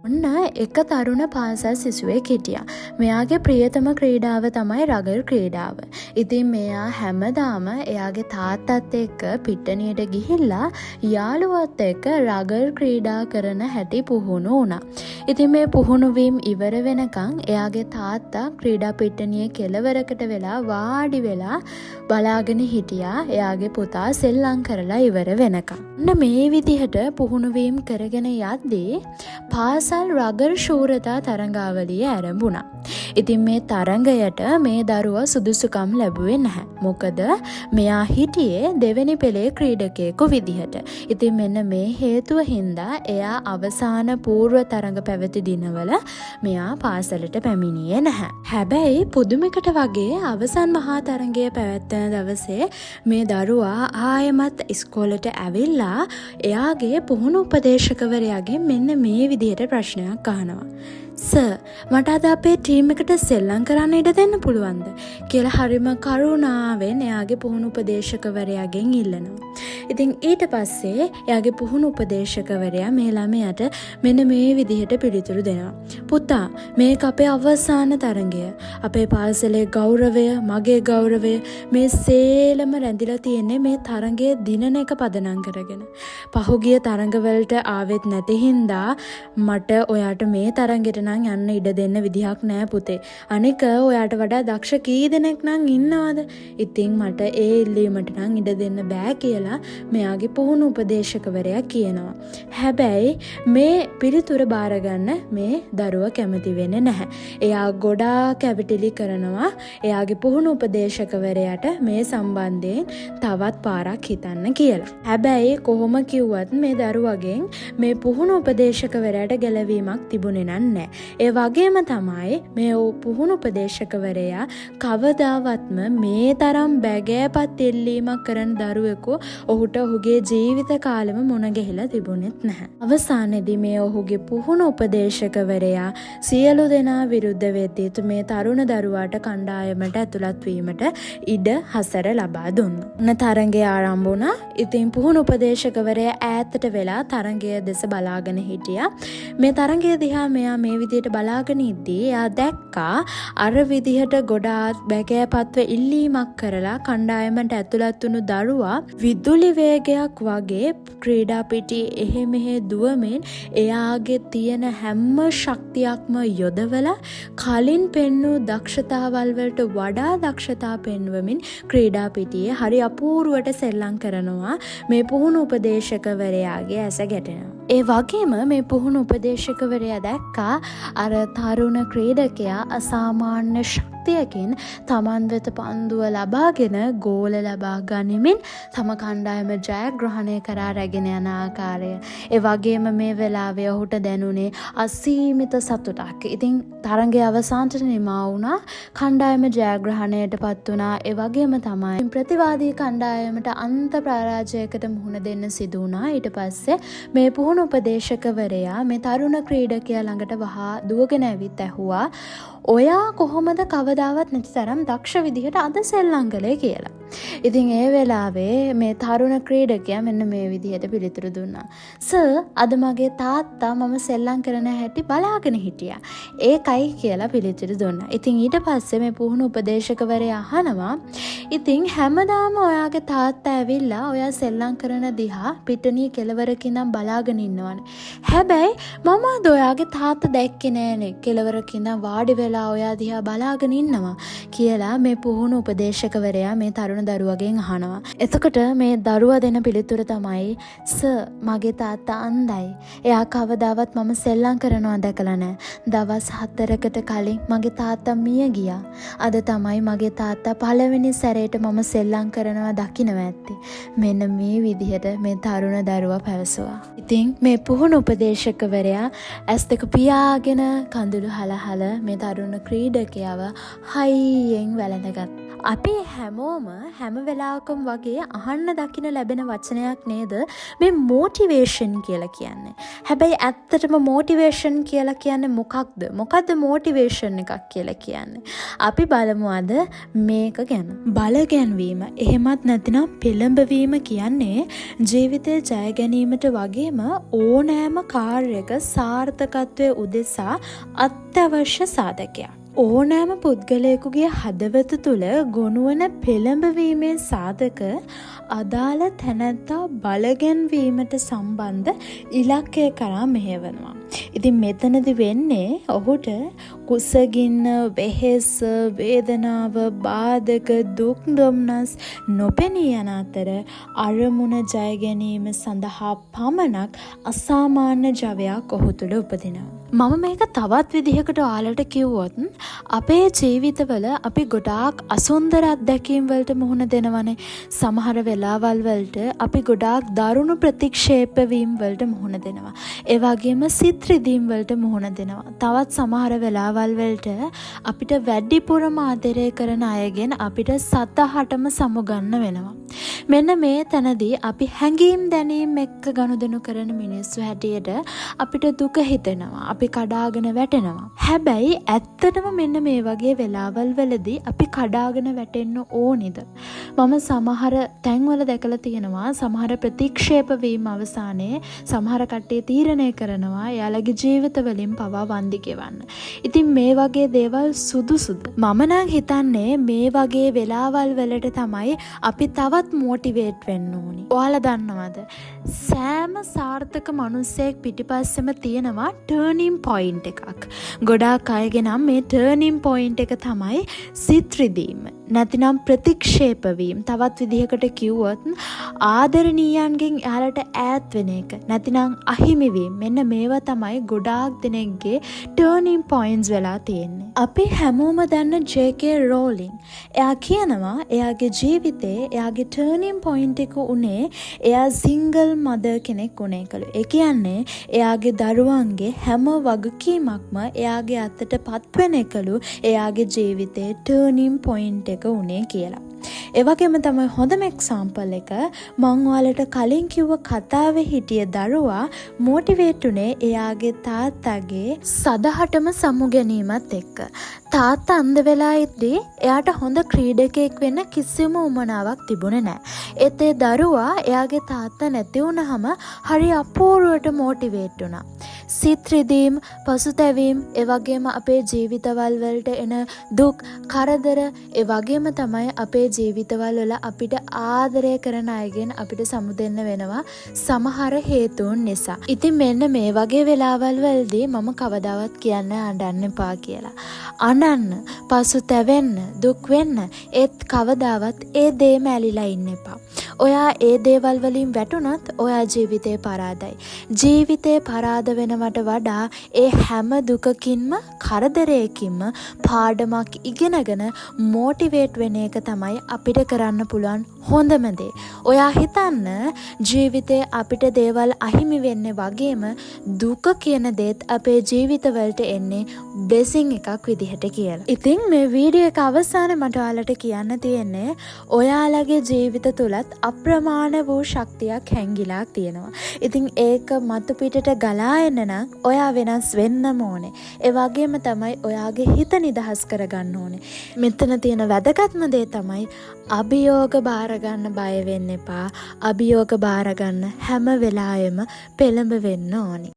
ඔන්න එක තරුණ පාසල් සිසුවෙක් හිටියා. මෙයාගේ ප්‍රියතම ක්‍රීඩාව තමයි රගර් ක්‍රීඩාව. ඉතින් මෙයා හැමදාම එයාගේ තාත්තත් එක්ක පිට්ටනියට ගිහිල්ලා යාළුවත් එක්ක රගර් ක්‍රීඩා කරන හැටි පුහුණු වුණා. ඉතින් මේ පුහුණු වීම ඉවර වෙනකන් එයාගේ තාත්තා ක්‍රීඩා පිට්ටනියේ කෙළවරකට වෙලා වාඩි වෙලා බලාගෙන හිටියා එයාගේ පුතා සෙල්ලම් කරලා ඉවර වෙනකන්. ඔන්න මේ විදිහට පුහුණු වීම කරගෙන යද්දී පාසල් රගර් ශූරතා තරඟාවලිය ආරම්භුණා. ඉතින් මේ තරඟයට මේ දරුවා සුදුසුකම් ලැබුවේ නැහැ. මොකද මෙයා හිටියේ දෙවෙනි පෙළේ ක්‍රීඩකයෙකු විදිහට. ඉතින් මෙන්න මේ හේතුව හින්දා එයා අවසාන පූර්ව තරඟ පැවති දිනවල මෙයා පාසලට පැමිණියේ නැහැ. හැබැයි පුදුමයකට වගේ අවසන් මහා තරඟය පැවැත්වෙන දවසේ මේ දරුවා ආයෙමත් ඉස්කෝලේට ඇවිල්ලා එයාගේ පුහුණු උපදේශකවරයාගෙන් මෙන්න මේ විදිහට ප්‍රශ්නයක් අහනවා. සර්, මට අද අපේ ටීම් එකට සෙල්ලම් කරන්න ඉඩ දෙන්න පුළුවන්ද කියලා හරිම කරුණාවෙන් එයාගේ පුහුණු උපදේශකවරයාගෙන් ඉල්ලනවා. ඉතින් ඊට පස්සේ එයාගේ පුහුණු උපදේශකවරයා මේ ළමයාට මෙන්න මේ විදිහට පිළිතුරු දෙනවා. පුතා, මේක අපේ අවසාන තරඟය. අපේ පාසලේ ගෞරවය, මගේ ගෞරවය මේ සේලම රැඳිලා තියෙන්නේ මේ තරඟයේ දිනන එක පදනම් කරගෙන. පහුගිය තරඟවලට ආවෙත් නැති හින්දා මට ඔයාට මේ තරඟෙට නම් යන්න ඉඩ දෙන්න විදිහක් නෑ පුතේ. අනික ඔයාට වඩා දක්ෂ කී දෙනෙක් නම් ඉන්නවද? ඉතින් මට ඒ ඉල්ලීමට නම් ඉඩ දෙන්න බෑ කියලා මෙයාගේ පුහුණු උපදේශකවරයා කියනවා. හැබැයි මේ පිළිතුර බාරගන්න මේ දරුවා කැමති වෙන්නේ නැහැ. එයා ගොඩාක් කැවිටිලි කරනවා එයාගේ පුහුණු උපදේශකවරයාට මේ සම්බන්ධයෙන් තවත් පාරක් හිතන්න කියලා. හැබැයි කොහොම කිව්වත් මේ දරුවගෙන් මේ පුහුණු උපදේශකවරයාට ගැලවීමක් තිබුණේ නැහැ. ඒ වගේම තමයි මේ පුහුණු උපදේශකවරයා කවදාවත්ම මේ තරම් බැගෑපත් ඉල්ලීමක් කරන දරුවෙකු ඔහුට ඔහුගේ ජීවිත කාලෙම මුණ ගැහිලා තිබුණෙත් නැහැ. අවසානයේදී මේ ඔහුගේ පුහුණු උපදේශකවරයා සියලු දෙනා විරුද්ධ වෙද්දී මේ තරුණ දරුවාට කණ්ඩායමට ඇතුළත් වීමට ඉඩ හසර ලබා දුන්නා. ඔන්න තරඟය ආරම්භ වුණා. ඉතින් පුහුණු උපදේශකවරයා ඈතට වෙලා තරඟය දෙස බලාගෙන හිටියා. මේ තරඟය දිහා මෙයා මේ විදිහට බලාගෙන ඉද්දී එයා දැක්කා අර විදිහට ගොඩාක් බැගෑපත්ව ඉල්ලීමක් කරලා කණ්ඩායමට ඇතුළත් වුණු දරුවා විදුලි වේගයක් වගේ ක්‍රීඩා පිටියේ එහෙ මෙහෙ දුවමින් එයාගේ තියෙන හැම ශක්තියක්ම යොදවලා කලින් පෙන්නූ දක්ෂතාවල් වලට වඩා දක්ෂතා පෙන්වමින් ක්‍රීඩා පිටියේ හරි අපූර්වට සෙල්ලම් කරනවා මේ පුහුණු උපදේශකවරයාගේ ඇස ගැටෙනවා. ඒ වගේම මේ පුහුණු උපදේශකවරයා දැක්කා අර තරුණ ක්‍රීඩකයා අසාමාන්‍ය ශක්තියකින් තමන් වෙත පන්දුව ලබාගෙන ගෝල ලබා ගනිමින් තම කණ්ඩායම ජයග්‍රහණය කරා රැගෙන යන ආකාරය. ඒ වගේම මේ වෙලාවේ ඔහුට දැනුනේ අසීමිත සතුටක්. ඉතින් තරඟය අවසානට නිමා වුණා. කණ්ඩායම ජයග්‍රහණයට පත් වුණා. ඒ වගේම තමයි ප්‍රතිවාදී කණ්ඩායමට අන්ත පරාජයකට මුහුණ දෙන්න සිදු වුණා. ඊට පස්සේ මේ පුහුණු උපදේශකවරයා මේ තරුණ ක්‍රීඩකයා ළඟට වහා දුවගෙන ඇවිත් ඇහුවා, ඔයා කොහොමද කවදාවත් නැති තරම් දක්ෂ විදිහට අද සෙල්ලම් කළේ කියලා. ඉතින් ඒ වෙලාවේ මේ තරුණ ක්‍රීඩකයා මෙන්න මේ විදිහට පිළිතුරු දුන්නා. සර්, අද මගේ තාත්තා මම සෙල්ලම් කරන හැටි බලාගෙන හිටියා. ඒකයි කියලා පිළිතුරු දුන්නා. ඉතින් ඊට පස්සේ මේ පුහුණු උපදේශකවරයා අහනවා, ඉතින් හැමදාම ඔයාගේ තාත්තා ඇවිල්ලා ඔයා සෙල්ලම් කරන දිහා පිටණිය කෙළවරක ඉඳන් බලාගෙන ඉන්නවනේ. හැබැයි මම අද ඔයාගේ තාත්තා දැක්කේ නෑනේ. කෙළවරක ඉඳන් වාඩි වෙලා ඔයා දිහා බලාගෙන ඉන්නවා කියලා මේ පුහුණු උපදේශකවරයා මේ තරුණ දරුවගෙන් අහනවා. එතකොට මේ දරුවා දෙන පිළිතුර තමයි, සර්, මගේ තාත්තා අන්ධයි. එයා කවදාවත් මම සෙල්ලම් කරනවා දැකලා නැහැ. දවස් 4කට කලින් මගේ තාත්තා මිය ගියා. අද තමයි මගේ තාත්තා පළවෙනි සැරේට මම සෙල්ලම් කරනවා දකින්න ඇත්තේ. මෙන්න මේ විදිහට මේ තරුණ දරුවා පැවසුවා. ඉතින් මේ පුහුණු උපදේශකවරයා ඇස් දෙක පියාගෙන කඳුළු හලහල මේ තරුණ ක්‍රීඩකයාව හයියෙන් වැළඳගත්තා. අපි හැමෝම හැම වෙලාවකම වගේ අහන්න දකින්න ලැබෙන වචනයක් නේද මේ මොටිවේෂන් කියලා කියන්නේ. හැබැයි ඇත්තටම මොටිවේෂන් කියලා කියන්නේ මොකක්ද? මොකද්ද මොටිවේෂන් එකක් කියලා කියන්නේ? අපි බලමු අද මේක ගැන. බල ගැන්වීම එහෙමත් නැතිනම් පෙළඹවීම කියන්නේ ජීවිතේ ජය ගැනීමට වගේම ඕනෑම කාර්යයක සාර්ථකත්වයේ උදෙසා අත්‍යවශ්‍ය සාධකයක්. ඕනෑම පුද්ගලයෙකුගේ හදවත තුළ ගොනුවන පෙළඹවීමේ සාධක අදාළ තැනැත්තා බලගැන්වීමට සම්බන්ධ ඉලක්කය කරා මෙහෙවනවා. ඉතින් මෙතනදි වෙන්නේ ඔහුට කුසගින්න, වෙහෙස, වේදනාව, බාධක, දුක් දුම්නස් නොපෙනී යන අතර අරමුණ ජය ගැනීම සඳහා පමණක් අසාමාන්‍ය ජවයක් ඔහු තුළ උපදිනවා. මම මේක තවත් විදිහකට ඔයාලට කිව්වොත් අපේ ජීවිතවල අපි ගොඩාක් අසුන්දර අත්දැකීම් වලට මුහුණ දෙනවනේ. සමහර වෙලාවල් වලට අපි ගොඩාක් දරුණු ප්‍රතික්ෂේප වීම් වලට මුහුණ දෙනවා. ඒ වගේම සිත් රිදීම් වලට මුහුණ දෙනවා. තවත් සමහර වෙලාවල් වලට අපිට වැඩිපුරම ආදරය කරන අයගෙන් අපිට සතහටම සමුගන්න වෙනවා. මෙන්න මේ තැනදී අපි හැඟීම් දැනීම් එක්ක ගනුදෙනු කරන මිනිස්සු හැටියට අපිට දුක හිතෙනවා. අපි කඩාගෙන වැටෙනවා. හැබැයි ඇත්තටම මෙන්න මේ වගේ වෙලාවල් වලදී අපි කඩාගෙන වැටෙන්න ඕනිද? මම සමහර තැන්වල දැකලා තියෙනවා සමහර ප්‍රතික්ෂේප වීම අවසානයේ සමහර කට්ටිය තීරණය කරනවා එයාලගේ ජීවිත වලින් පවා වන්දි ගෙවන්න. ඉතින් මේ වගේ දේවල් සුදුසුද? මම නම් හිතන්නේ මේ වගේ වෙලාවල් වලට තමයි අපි තවත් මොටිවේට් වෙන්න ඕනි. ඔයාලා දන්නවද? සෑම සාර්ථක මිනිසෙක් පිටිපස්සෙම තියෙනවා ටර්නින් පොයින්ට් එකක්. ගොඩාක් අයගේ නම් මේ ටර්නින් පොයින්ට් එක තමයි සිත් රිදීම. නැතිනම් ප්‍රතික්ෂේප වීම. තවත් විදිහකට කිව්වොත් ආදරණීයන්ගෙන් එයාලට ඈත් වෙන එක. නැතිනම් අහිමි වීම. මෙන්න මේවා තමයි ගොඩාක් දෙනෙක්ගේ ටර්නින් පොයින්ට්ස් වෙලා තියෙන්නේ. අපි හැමෝම දන්න ජේ.කේ. රෝලින්. එයා කියනවා එයාගේ ජීවිතේ එයාගේ ටර්නින් පොයින්ට් එක උනේ එයා සිංගල් මදර් කෙනෙක් උනේ කළු. ඒ කියන්නේ එයාගේ දරුවන්ගේ හැම වගකීමක්ම එයාගේ අතට පත්වෙන එකලු එයාගේ ජීවිතේ ටර්නින් පොයින්ට් එක උනේ කියලා. ඒ වගේම තමයි හොඳම එක්සැම්පල් එක මම ඔයාලට කලින් කිව්ව කතාවේ හිටිය දරුවා මොටිවේට් උනේ එයාගේ තාත්තගේ සදහටම සමු ගැනීමත් එක්ක. තාත්තා අන්ධ වෙලා ඉද්දී එයාට හොඳ ක්‍රීඩකයෙක් වෙන්න කිසිම උවමනාවක් තිබුණේ නැහැ. ඒත් ඒ දරුවා එයාගේ තාත්තා නැති වුණාම හරි අපූර්වට මොටිවේට් වුණා. සිත් රිදීම්, පසුතැවීම්, ඒ වගේම අපේ ජීවිතවල වලට එන දුක්, කරදර, ඒ වගේම තමයි අපේ ජීවිතවල වල අපිට ආදරය කරන අයගෙන් අපිට සමුදෙන්න වෙනවා සමහර හේතුන් නිසා. ඉතින් මෙන්න මේ වගේ වෙලාවල් වලදී මම කවදාවත් කියන්නේ අඬන්න එපා කියලා. අනන්න, පසුතැවෙන්න, දුක් වෙන්න ඒත් කවදාවත් ඒ දේම ඇලිලා ඉන්න එපා. ඔයා ඒ දේවල් වලින් වැටුණත් ඔයා ජීවිතේ පරාදයි. ජීවිතේ පරාද වෙනවට වඩා ඒ හැම දුකකින්ම කරදරයකින්ම පාඩමක් ඉගෙනගෙන මොටිවේට් වෙන එක තමයි අපිට කරන්න පුළුවන් හොඳම දේ. ඔයා හිතන්න ජීවිතේ අපිට දේවල් අහිමි වෙන්නේ වගේම දුක කියන දේත් අපේ ජීවිතවලට එන්නේ බ්ලෙසිං එකක් විදිහට කියලා. ඉතින් මේ වීඩියෝ එක අවසානයේ මට ඔයාලට කියන්න තියෙන්නේ ඔයාලගේ ජීවිත තුලත් අප්‍රමාණ වූ ශක්තියක් හැංගිලා තියෙනවා. ඉතින් ඒක මතු පිටට ගලා එන්න නම් ඔයා වෙනස් වෙන්නම ඕනේ. ඒ වගේම තමයි ඔයාගේ හිත නිදහස් කරගන්න ඕනේ. මෙතන තියෙන වැදගත්ම දේ තමයි අභියෝග බාර ගන්න බය වෙන්න එපා. අභියෝග බාර ගන්න හැම වෙලාවෙම පෙළඹ වෙන්න ඕනේ.